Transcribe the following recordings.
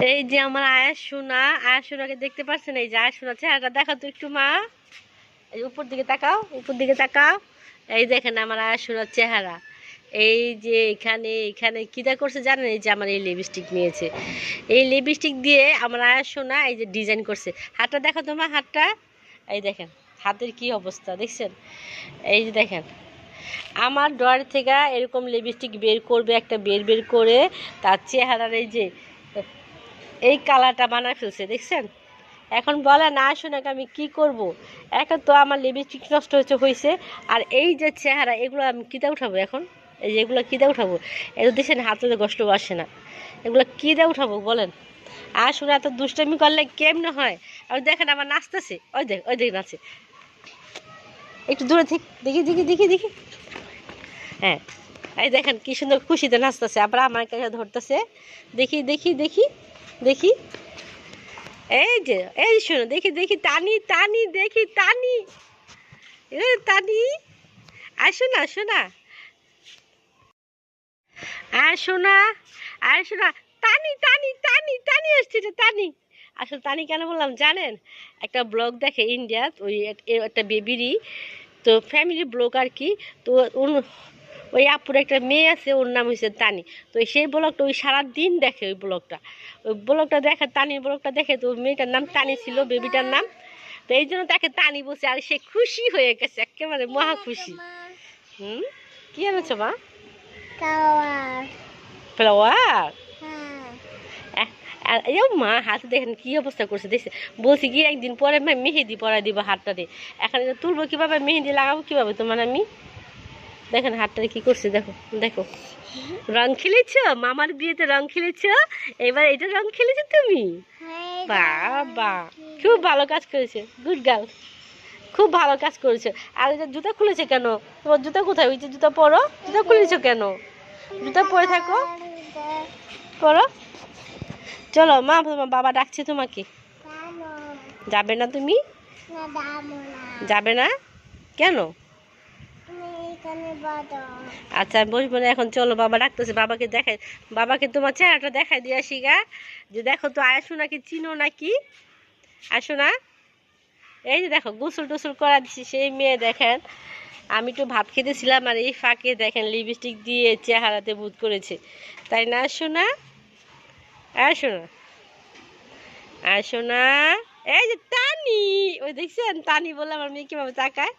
এই যে আমার আয়াস সোনাকে দেখতে পাচ্ছেন? এই যে আয়াস সোনা চেহারাটা দেখা তো একটু মা। এই উপর দিকে তাকাও, উপর দিকে তাকাও। এই দেখেন আমার আয়াস সোনার চেহারা। এই যে এখানে এখানে কিটা করছে জানেন? এই যে আমার এই লিপস্টিক নিয়েছে। এই লিপস্টিক দিয়ে আমার আয়াস সোনা এই যে ডিজাইন করছে। হাতটা দেখো তোমার হাতটা। এই দেখেন হাতের কি অবস্থা দেখছেন? এই যে দেখেন আমার ড্রয়ার থেকে এরকম লিপস্টিক বের করবে, একটা বের করে তার চেহারার এই যে এই কালারটা বানায় ফেলছে দেখছেন? এখন বলে না শোনাকে আমি কি করব? এখন তো আমার লিপস্টিক নষ্ট হয়েছে, আর এই যে চেহারা এগুলো আমি কিদা উঠাবো এখন? এই যে এগুলো কিদা উঠাবো? এগুলো দেখছেন হাতে কষ্ট আসে না, এগুলো কিদা উঠাবো বলেন? আর শোনা এত দুষ্টামি করলে কেমনে হয়? আর দেখেন আমার নাচতেছে, ওই দেখ নাচে। একটু দূরে থেকে দেখি দেখি দেখি দেখি। হ্যাঁ এই দেখেন কি সুন্দর খুশিতে নাচতেছে, আবার আমার কাছে ধরতেছে। দেখি দেখি দেখি দেখি। এই যে এই শোনো দেখি দেখি টানি টানি দেখি টানি। টানি আসো না শোনা, আসো না, আসো না। টানি টানি টানি টানি আসছে টানি। আসলে টানি কেন বললাম জানেন? একটা ব্লগ দেখে ইন্ডিয়া, ওই একটা বেবিরই তো ফ্যামিলি ব্লগ আর কি। তো ওই আপুর একটা মেয়ে আছে, ওর নাম হয়েছে তানি। তো সেই ব্লগটা ওই সারাদিন দেখে, ওই ব্লগটা দেখে, তানির ব্লগটা দেখে। তো মেয়েটার নাম তানি ছিল, বেবিটার নাম। তো এই জন্য তাকে তানি বলছে, আর সে খুশি হয়ে গেছে, একেবারে মহা খুশি। কি এনেছো মা? ফ্লাওয়ার। এই মা হাতে দেখেন কি অবস্থা করছে দেখছে। বলছি কি একদিন পরে মেহেদি পরাই দিব হাতটাতে। এখন এটা তুলবো কিভাবে, মেহেদি লাগাবো কিভাবে তোমার আমি? দেখেন হাতটাতে কি করছে, দেখো দেখো। রং খেলেছ মামার বিয়েতে, রং খেলেছ, এবার এটা রং খেলেছো তুমি। বাবা খুব ভালো কাজ করেছে, গুড গার্ল, খুব ভালো কাজ করেছে। আর ওই যে জুতা খুলেছে কেন? তোমার জুতা কোথায়? ওই যে জুতা পরো, জুতা খুলেছো কেন? জুতা পরে থাকো, পরো। চলো মা, তোমার বাবা ডাকছে তোমাকে। যাবে না তুমি? যাবে না কেন? আচ্ছা বসবো না এখন, চলো বাবা ডাকতেছে, বাবাকে দেখাই, বাবাকে তোমার চেহারাটা দেখাই দিয়ে আসি গা। যে দেখো তো আয়সো নাকি, চিনো নাকি? আসো না। এই যে দেখো গোসল টোসল করা দিচ্ছি সেই মেয়ে। দেখেন আমি একটু ভাত খেতেছিলাম, আর এই ফাঁকে দেখেন লিপস্টিক দিয়ে চেহারাতে ভূত করেছে, তাই না? আসো না, আসো না, আসো না। এই যে টানি, ওই দেখছেন টানি বলে আমার মেয়ে কিভাবে তাকায়।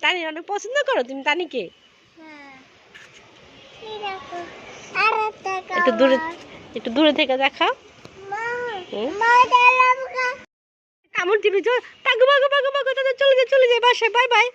টানি অনেক পছন্দ করো তুমি টানিকে? একটু দূরে, একটু দূরে থেকে দেখা। কামড় দিবি তো, চলে যায় বাসায়, বাই বাই।